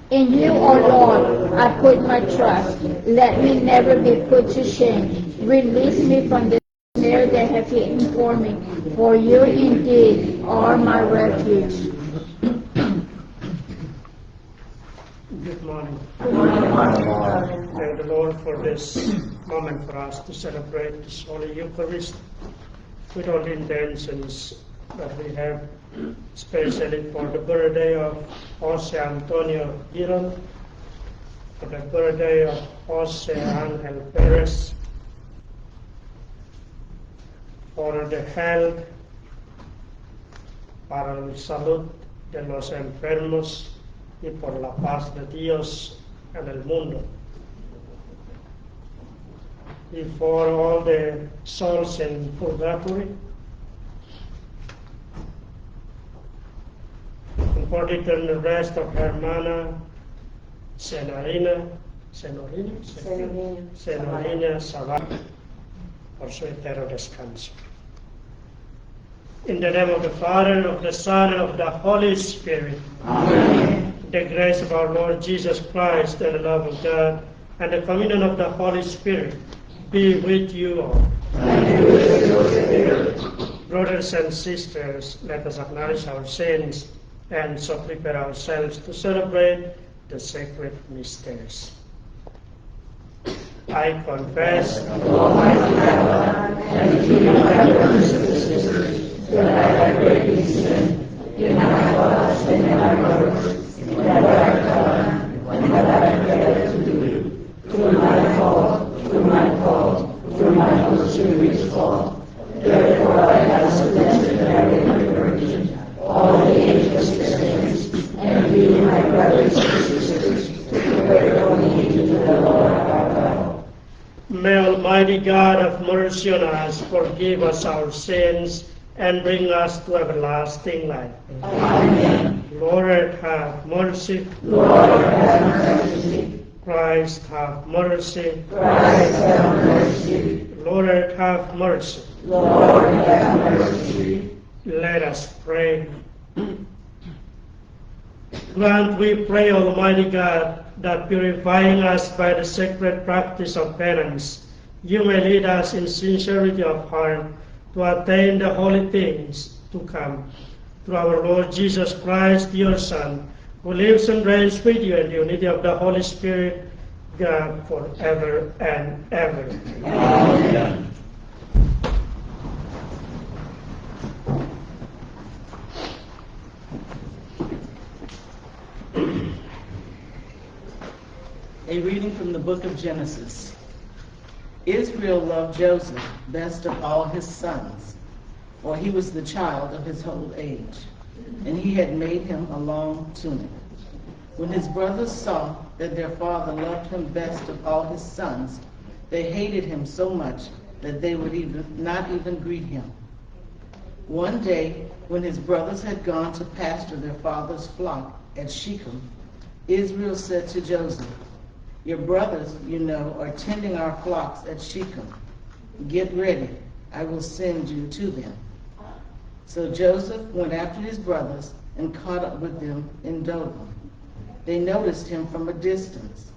In you, O Lord, I put my trust. Let me never be put to shame. Release me from the snare they have hidden for me, for you indeed are my refuge. Good morning. Good morning. Thank the Lord for this moment for us to celebrate this Holy Eucharist with all the intentions that we have, especially for the birthday of Jose Antonio Giron, for the birthday of Jose Angel Perez, for the health, para la salud de los enfermos y por la paz de Dios en el mundo. Y for all the souls in purgatory, and for the eternal rest of hermana Senarina Zavala, por su eterno descanso. In the name of the Father, of the Son, and of the Holy Spirit. Amen. The grace of our Lord Jesus Christ, and the love of God, and the communion of the Holy Spirit be with you all. And with your spirit. Brothers and sisters, let us acknowledge our sins and so prepare ourselves to celebrate the sacred mysteries. I confess, Almighty God, and to you, my brothers and sisters, that I have greatly sinned in my thoughts and in my words, in what I have done and what I have failed to do, through my fault, through my most serious fault. Therefore I ask the Blessed Mary, Virgin, all the angels and saints, and you, my brothers and sisters, to pray for me to the Lord our God. may Almighty God have mercy on us, forgive us our sins, and bring us to everlasting life. Amen. Lord, have mercy. Lord, have mercy. Christ, have mercy. Christ, have mercy. Lord, have mercy. Lord, have mercy. Let us pray. Grant, we pray, Almighty God, that purifying us by the sacred practice of penance, you may lead us in sincerity of heart to attain the holy things to come. Through our Lord Jesus Christ, your Son, who lives and reigns with you in the unity of the Holy Spirit, God, forever and ever. Amen. A reading from the book of Genesis. Israel loved Joseph best of all his sons, for he was the child of his old age, and he had made him a long tunic. When his brothers saw that their father loved him best of all his sons, they hated him so much that they would not even greet him. One day, when his brothers had gone to pasture their father's flock at Shechem, Israel said to Joseph, "Your brothers, you know, are tending our flocks at Shechem. Get ready, I will send you to them." So Joseph went after his brothers and caught up with them in Dothan. They noticed him from a distance,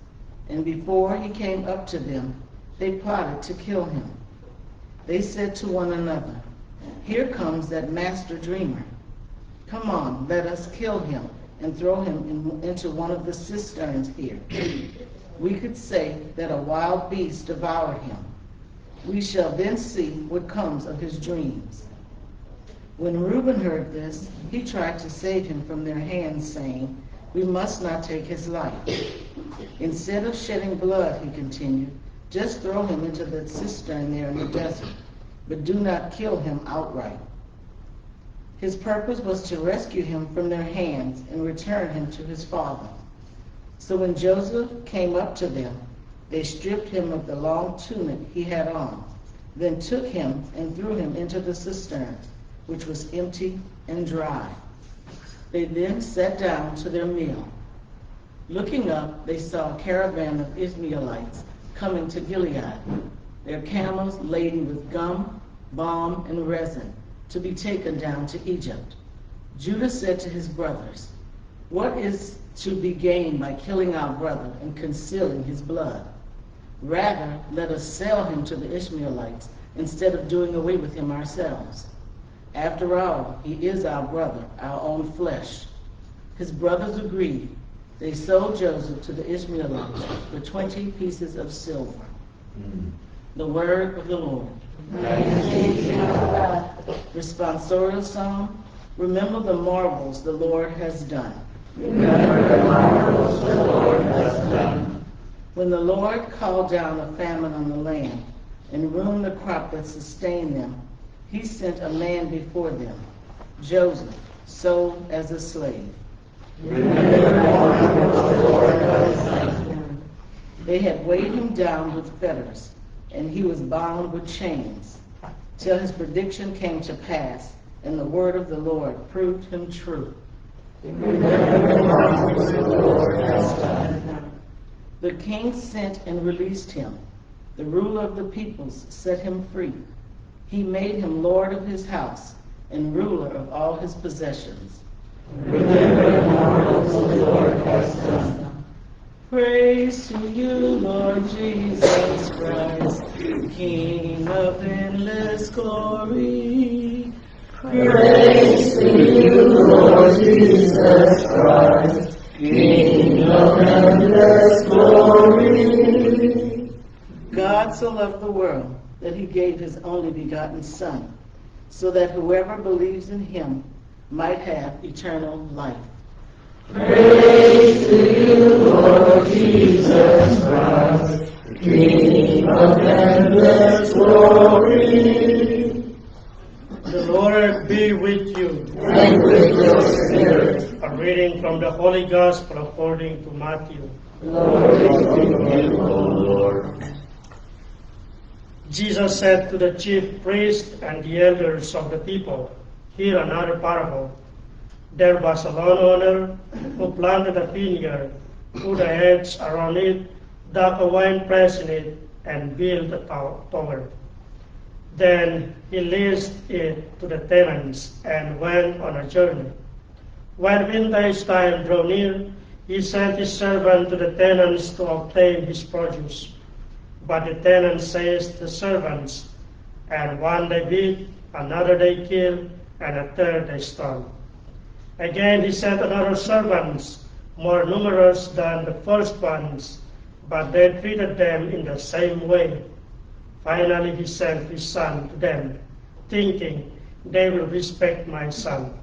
and before he came up to them, they plotted to kill him. They said to one another, "Here comes that master dreamer. Come on, let us kill him and throw him into one of the cisterns here. We could say that a wild beast devoured him. We shall then see what comes of his dreams." When Reuben heard this, he tried to save him from their hands, saying, "We must not take his life. Instead of shedding blood," he continued, "just throw him into the cistern there in the desert, but do not kill him outright." His purpose was to rescue him from their hands and return him to his father. So when Joseph came up to them, they stripped him of the long tunic he had on, then took him and threw him into the cistern, which was empty and dry. They then sat down to their meal. Looking up, they saw a caravan of Ishmaelites coming to Gilead, their camels laden with gum, balm, and resin, to be taken down to Egypt. Judah said to his brothers, "What is should be gained by killing our brother and concealing his blood. Rather, let us sell him to the Ishmaelites instead of doing away with him ourselves. After all, he is our brother, our own flesh." His brothers agreed. They sold Joseph to the Ishmaelites for 20 pieces of silver. The word of the Lord. Responsorial Psalm. Remember the marvels the Lord has done. Remember the marvels the Lord has done. When the Lord called down a famine on the land and ruined the crop that sustained them, he sent a man before them, Joseph, sold as a slave. Remember the marvels the Lord has done. They had weighed him down with fetters, and he was bound with chains, till his prediction came to pass, and the word of the Lord proved him true. Remember the marvels the Lord has done. The king sent and released him. The ruler of the peoples set him free. He made him lord of his house and ruler of all his possessions. Remember the marvels the Lord has done. Praise to you, Lord Jesus Christ, King of endless glory. Praise to you, Lord Jesus Christ, King of endless glory. God so loved the world that he gave his only begotten Son, so that whoever believes in him might have eternal life. Praise to you, Lord Jesus Christ, King of endless glory. The Lord be with you. And with your spirit. A reading from the Holy Gospel according to Matthew. Glory to you, O Lord. Jesus said to the chief priests and the elders of the people, "Hear another parable. There was a landowner who planted a vineyard, put a hedge around it, dug a wine press in it, and built a tower. Then he leased it to the tenants and went on a journey. When winter's time drew near, he sent his servant to the tenants to obtain his produce. But the tenants seized the servants, and one they beat, another they killed, and a third they stoned. Again he sent another servants, more numerous than the first ones, but they treated them in the same way. Finally he sent his son to them, thinking, they will respect my son.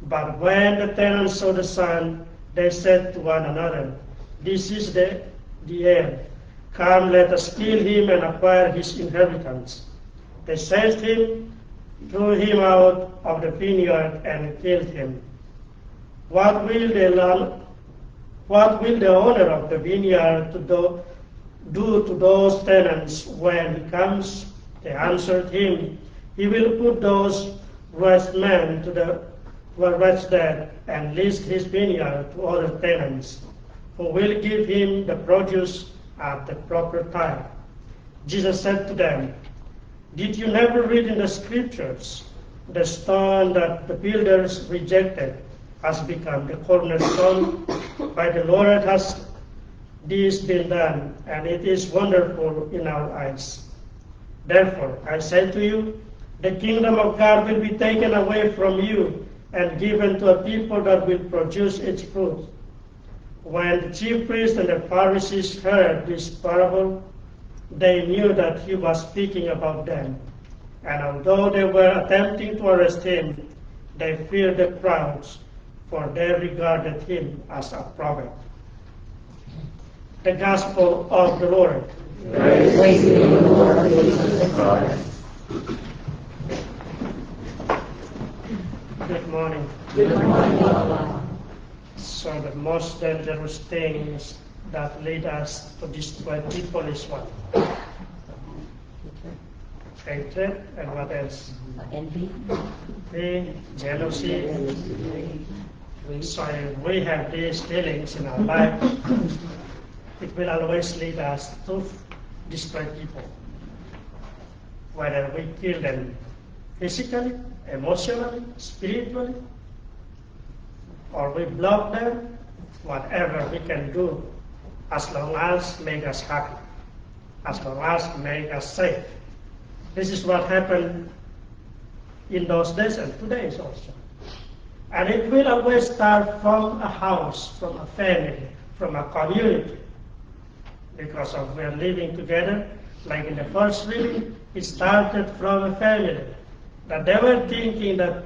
But when the tenants saw the son, they said to one another, this is the heir. Come, let us kill him and acquire his inheritance. They seized him, threw him out of the vineyard, and killed him. What will the owner of the vineyard do to those tenants when he comes? They answered him, he will put those wretched men to death and lease his vineyard to other tenants, who will give him the produce at the proper time. Jesus said to them, did you never read in the scriptures, the stone that the builders rejected has become the cornerstone? By the Lord has this been done, and it is wonderful in our eyes. Therefore, I say to you, the kingdom of God will be taken away from you and given to a people that will produce its fruit. When the chief priests and the Pharisees heard this parable, they knew that he was speaking about them. And although they were attempting to arrest him, they feared the crowds, for they regarded him as a prophet. The Gospel of the Lord. Praise to you, Lord Jesus Christ. Good morning. Good morning, Lord. So the most dangerous things that lead us to destroy people is what? Hatred, and what else? Envy. Jealousy. So if we have these feelings in our life, it will always lead us to destroy people. Whether we kill them physically, emotionally, spiritually, or we block them, whatever we can do, as long as make us happy, as long as make us safe. This is what happened in those days and today also. And it will always start from a house, from a family, from a community. Because of we are living together, like in the first reading, it started from a family. That they were thinking that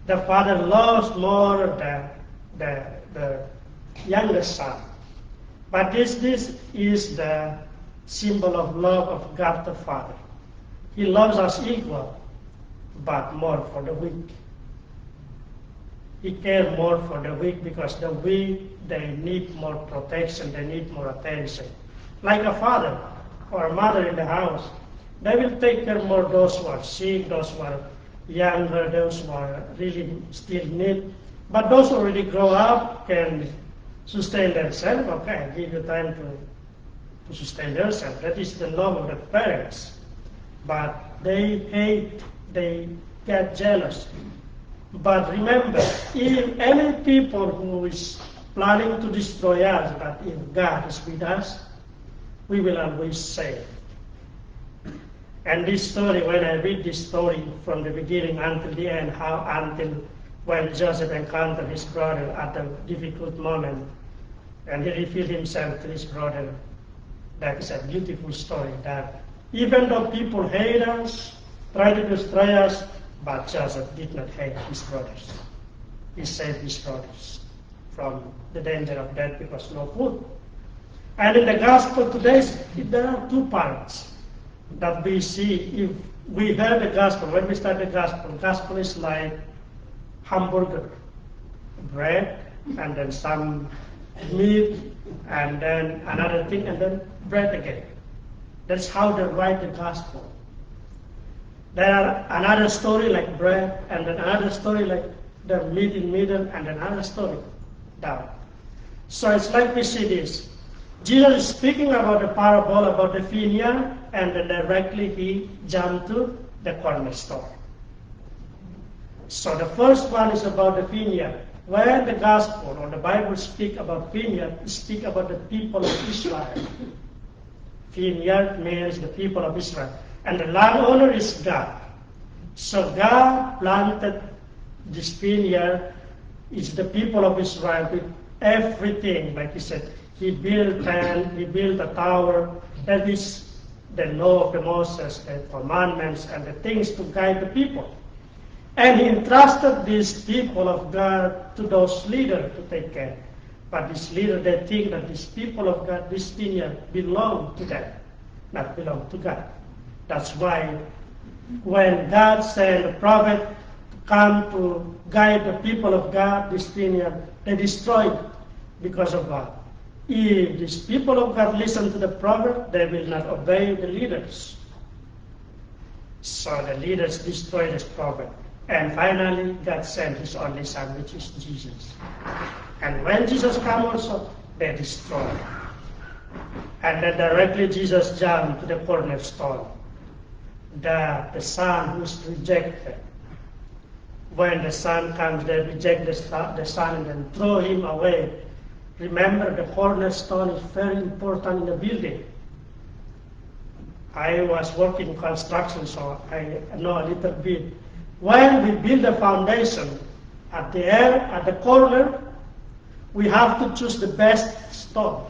the father loves more the youngest son. But this is the symbol of love of God the Father. He loves us equal, but more for the weak. He cares more for the weak because the weak, they need more protection, they need more attention. Like a father or a mother in the house, they will take care more of those who are sick, those who are younger, those who are really still need. But those who already grow up can sustain themselves. Okay, give you time to sustain themselves. That is the love of the parents. But they hate, they get jealous. But remember, if any people who is planning to destroy us, but if God is with us, we will always save. And this story, when I read this story from the beginning until the end, until when Joseph encountered his brother at a difficult moment, and he revealed himself to his brother, that is a beautiful story. That even though people hate us, try to destroy us, but Joseph did not hate his brothers. He saved his brothers from the danger of death because no food. And in the gospel today, there are two parts that we see. If we heard the gospel, when we start the gospel is like hamburger, bread, and then some meat, and then another thing, and then bread again. That's how they write the gospel. There are another story like bread, and then another story like the meat in middle, and another story down. So it's like we see this. Jesus is speaking about the parable about the vineyard, and then directly he jumped to the cornerstone. So the first one is about the vineyard. When the gospel or the Bible speak about vineyard, it speak about the people of Israel. Vineyard means the people of Israel. And the landowner is God. So God planted this vineyard. It's the people of Israel with everything, like he said. He built a tower. That is the law of the Moses, the commandments, and the things to guide the people. And he entrusted these people of God to those leaders to take care. But these leaders, they think that these people of God, this vineyard, belong to them, not belong to God. That's why when God sent a prophet to come to guide the people of God, this vineyard, they destroyed because of God. If these people of God listen to the prophet, they will not obey the leaders. So the leaders destroyed this prophet. And finally, God sent his only son, which is Jesus. And when Jesus came also, they destroyed. And then directly Jesus jumped to the cornerstone. The son who is rejected. When the son comes, they reject the son and then throw him away. Remember, the cornerstone is very important in the building. I was working in construction, so I know a little bit. When we build a foundation, at the corner, we have to choose the best stone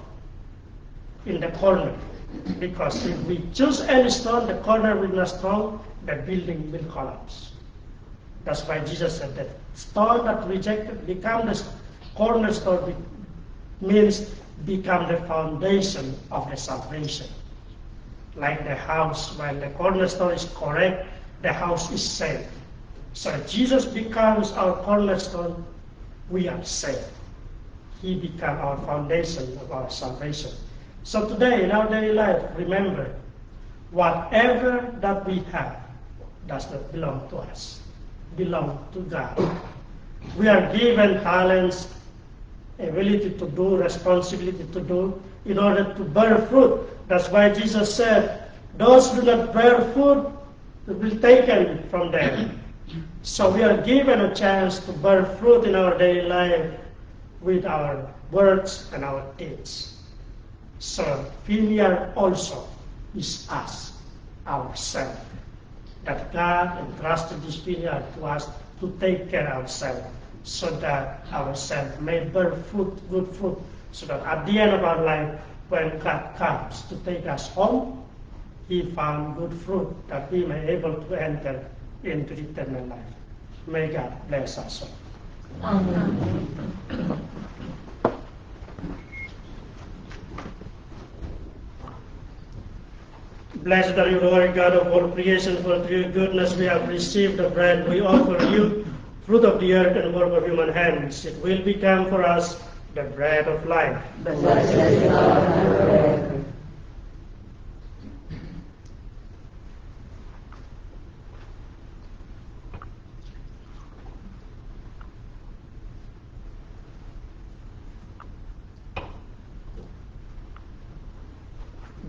in the corner. Because if we choose any stone, the corner will not strong, the building will collapse. That's why Jesus said that stone that rejected become the cornerstone, means become the foundation of the salvation. Like the house, when the cornerstone is correct, the house is safe. So Jesus becomes our cornerstone, we are saved. He becomes our foundation of our salvation. So today, in our daily life, remember, whatever that we have does not belong to us, belong to God. We are given talents, ability to do, responsibility to do, in order to bear fruit. That's why Jesus said, those who do not bear fruit will be taken from them. So we are given a chance to bear fruit in our daily life with our words and our deeds. So vineyard also is us, ourselves. That God entrusted this vineyard to us to take care of ourselves, so that ourselves may bear fruit, good fruit, so that at the end of our life, when God comes to take us home, He found good fruit that we may be able to enter into eternal life. May God bless us all. Amen. Blessed are you, Lord God of all creation, for through your goodness we have received the bread we offer you, fruit of the earth and work of human hands. It will become for us the bread of life. Blessed is the Lord forever.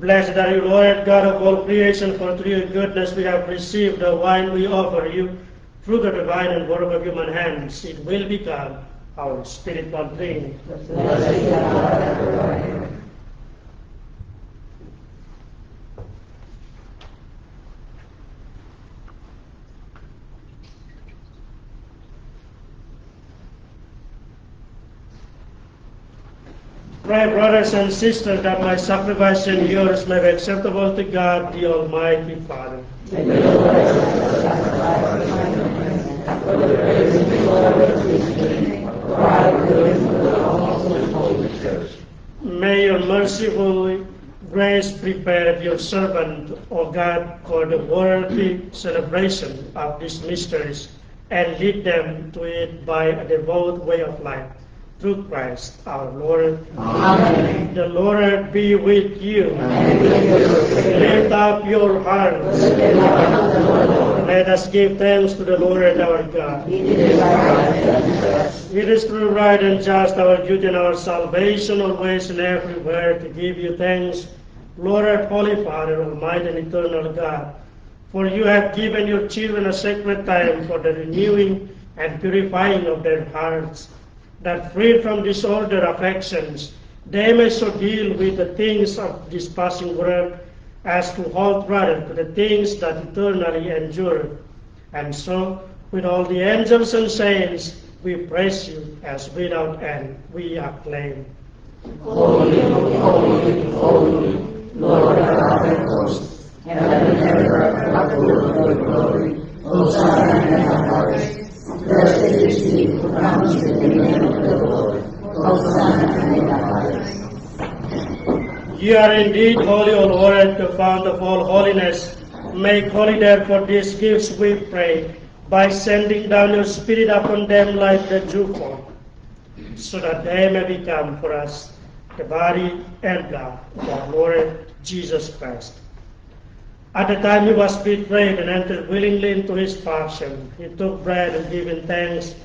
Blessed are you, Lord God of all creation, for through your goodness we have received the wine we offer you, fruit of the vine and work of human hands. It will become our spiritual drink. Blessed is the Lord forever. Pray, brothers and sisters, that my sacrifice and yours may be acceptable to God, the Almighty Father. May the Lord accept the sacrifice of my hands, for the praise and glory of His name, for our good and for the also of the Holy Church. May your merciful grace prepare your servant, O God, for the worthy celebration of these mysteries, and lead them to it by a devout way of life. Through Christ our Lord. Amen. The Lord be with you. And with your spirit. Lift up your hearts. Lift up the Lord. Let us give thanks to the Lord our God. It is right and just. It is true, right, and just, our duty and our salvation, always and everywhere, to give you thanks, Lord, Holy Father, Almighty and eternal God. For you have given your children a sacred time for the renewing and purifying of their hearts, that freed from disordered affections, they may so deal with the things of this passing world as to hold rather to the things that eternally endure. And so, with all the angels and saints, we praise you as without end we acclaim. Holy, holy, holy, Lord God of hosts, heaven and earth are full of your glory. Hosanna in the highest. Blessed is he who comes in the name of the Lord. Hosanna in the highest. You are indeed holy, O Lord, the fount of all holiness. Make holy therefore these gifts, we pray, by sending down your Spirit upon them like the dewfall, so that they may become for us the body and blood of our Lord Jesus Christ. At the time he was betrayed and entered willingly into his passion, he took bread and giving thanks,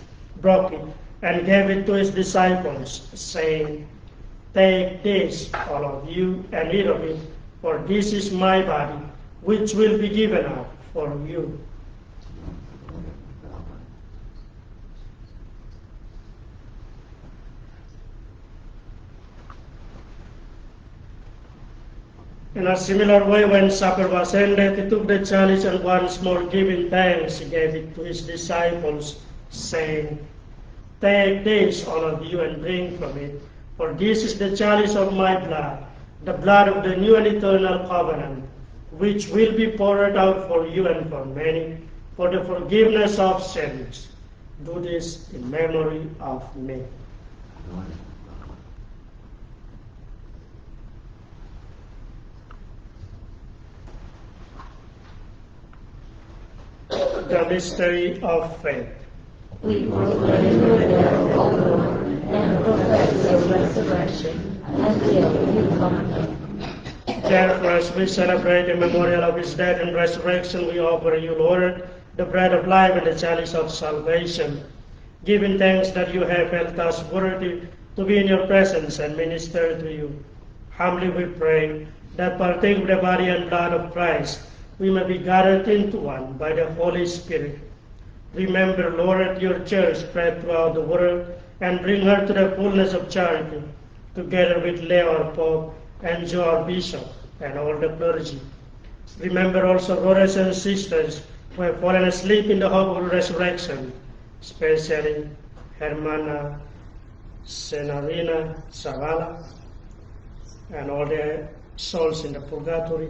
broke it, and gave it to his disciples, saying, Take this, all of you, and eat of it, for this is my body, which will be given up for you. In a similar way, when supper was ended, he took the chalice and once more giving thanks, he gave it to his disciples, saying, Take this, all of you, and drink from it, for this is the chalice of my blood, the blood of the new and eternal covenant, which will be poured out for you and for many, for the forgiveness of sins. Do this in memory of me. The mystery of faith. We proclaim your death, O Lord, and profess your resurrection until you come again. Therefore, as we celebrate the memorial of his death and resurrection, we offer you, Lord, the bread of life and the chalice of salvation, giving thanks that you have felt us worthy to be in your presence and minister to you. Humbly we pray that partake of the body and blood of Christ, we may be gathered into one by the Holy Spirit. Remember, Lord, your church spread throughout the world, and bring her to the fullness of charity, together with Leo our Pope and Joe our Bishop and all the clergy. Remember also brothers and sisters who have fallen asleep in the hope of resurrection, especially Hermana Senarina Zavala, and all the souls in the purgatory,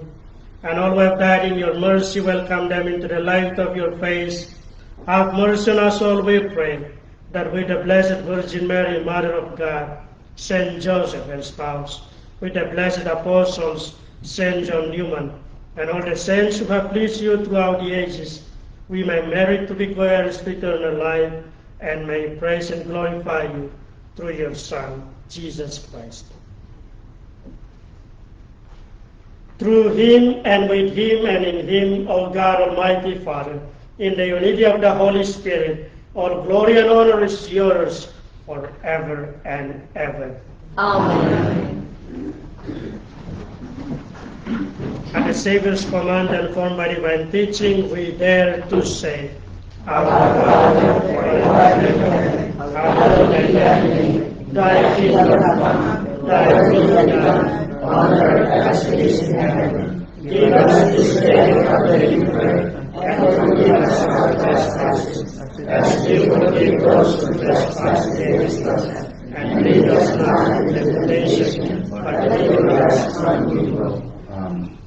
and all who have died in your mercy, welcome them into the light of your face. Have mercy on us all, we pray, that with the Blessed Virgin Mary, Mother of God, Saint Joseph and spouse, with the blessed apostles, Saint John Newman, and all the saints who have pleased you throughout the ages, we may merit to be heirs to eternal life, and may praise and glorify you through your Son, Jesus Christ. Through him, and with him, and in him, O God, Almighty Father, in the unity of the Holy Spirit, all glory and honor is yours forever and ever. Amen. At the Savior's command and formed by divine teaching, we dare to say, Our Father, who art in heaven, hallowed be thy name. Thy kingdom come, thy will be done, on earth as it is in heaven. Give us this day our daily bread, and forgive us our trespasses, as we forgive those who trespass against us. And lead us not into temptation, but deliver us from evil.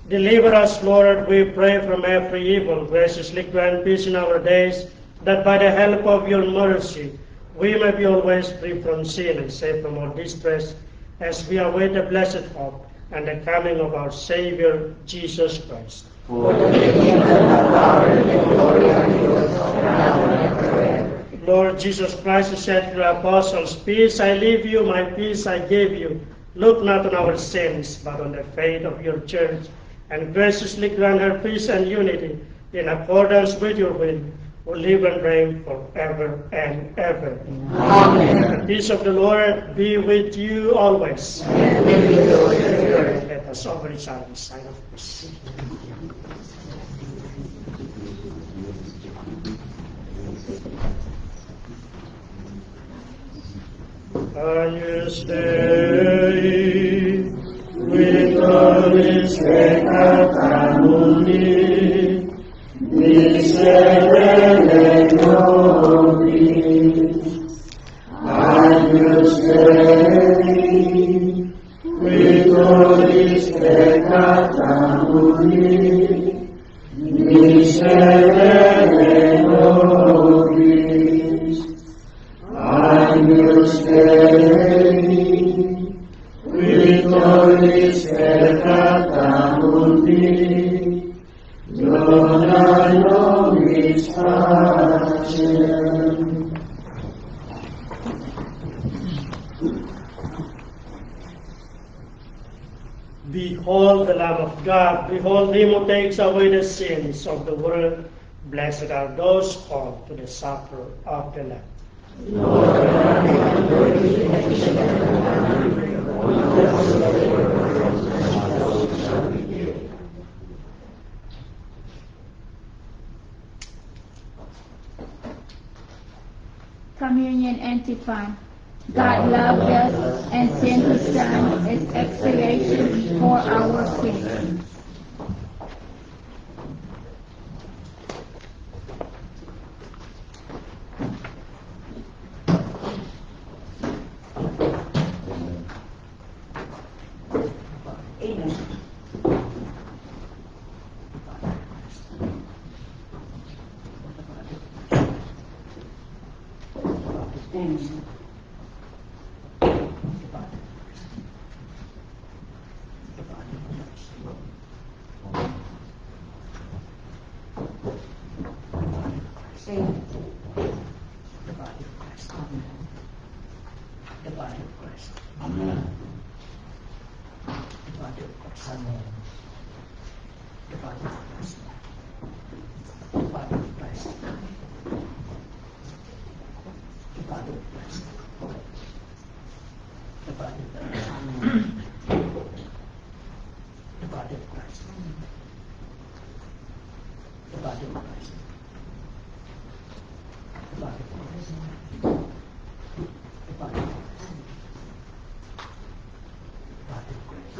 Deliver us, Lord, we pray, from every evil. Graciously grant peace in our days, that by the help of your mercy we may be always free from sin and safe from all distress, as we await the blessed hope and the coming of our Savior, Jesus Christ. For the kingdom, the power, and the glory are yours, now and forever. Lord Jesus Christ, who said to the apostles, Peace I leave you, my peace I give you. Look not on our sins, but on the faith of your church, and graciously grant her peace and unity in accordance with your will, who live and reign forever and ever. Amen. The peace of the Lord be with you always. And with your spirit. Let us offer each other a sign of peace. Agnus Dei, Victoris peccata mundi, miserere nobis. Agnus Dei, Victoris peccata mundi, miserere nobis. Agnus Dei, Victoris peccata mundi, dona nobis pacem. Behold the Lamb of God, behold him who takes away the sins of the world. Blessed are those called to the supper of the Lamb. Lord, I am worthy to mention and Communion Antiphon. God loved us and sent His Son as expiation for our sins.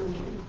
Amen.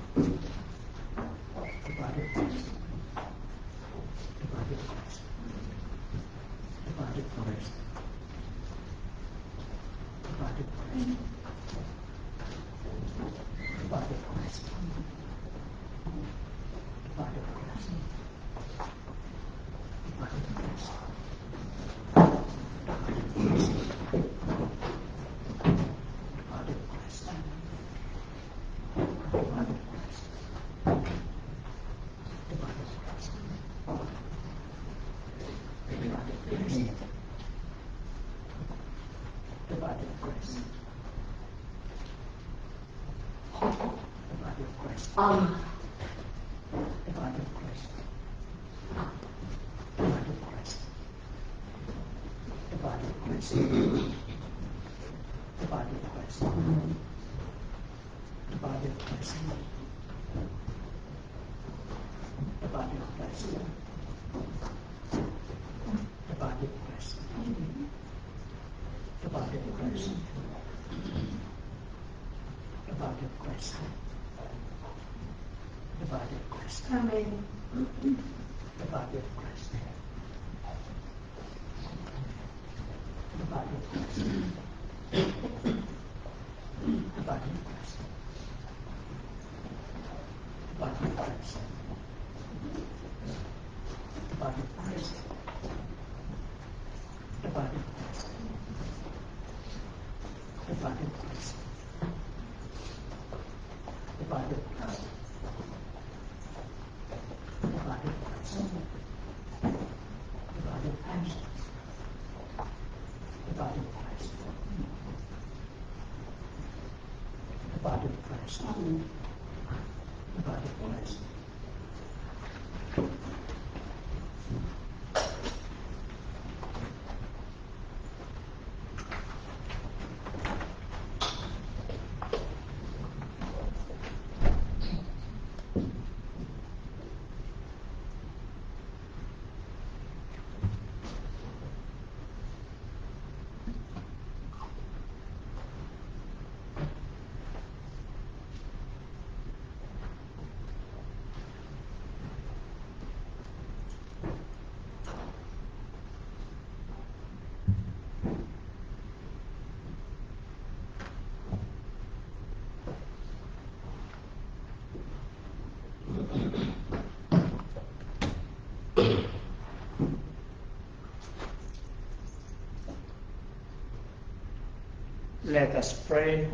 Let us pray.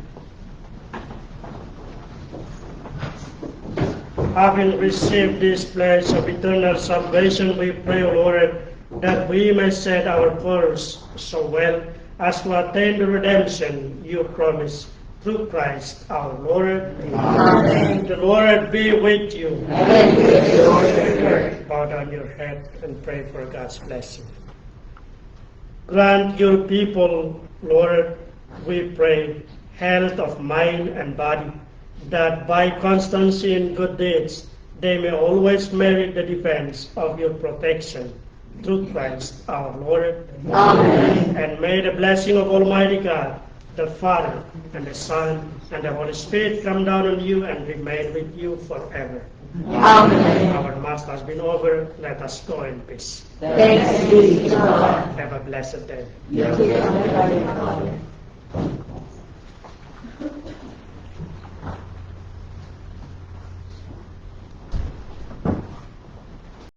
Having received this pledge of eternal salvation, we pray, O Lord, that we may set our course so well as to attain the redemption you promise through Christ our Lord. Amen. The Lord be with you. And with your spirit. Bow down your head and pray for God's blessing. Grant your people, Lord, we pray, health of mind and body, that by constancy in good deeds they may always merit the defense of your protection through Christ our Lord. Amen. And may the blessing of Almighty God, the Father, and the Son, and the Holy Spirit come down on you and remain with you forever. Amen. Our Mass has been over. Let us go in peace. Thanks be to God. Have a blessed day. You too, Heavenly Father.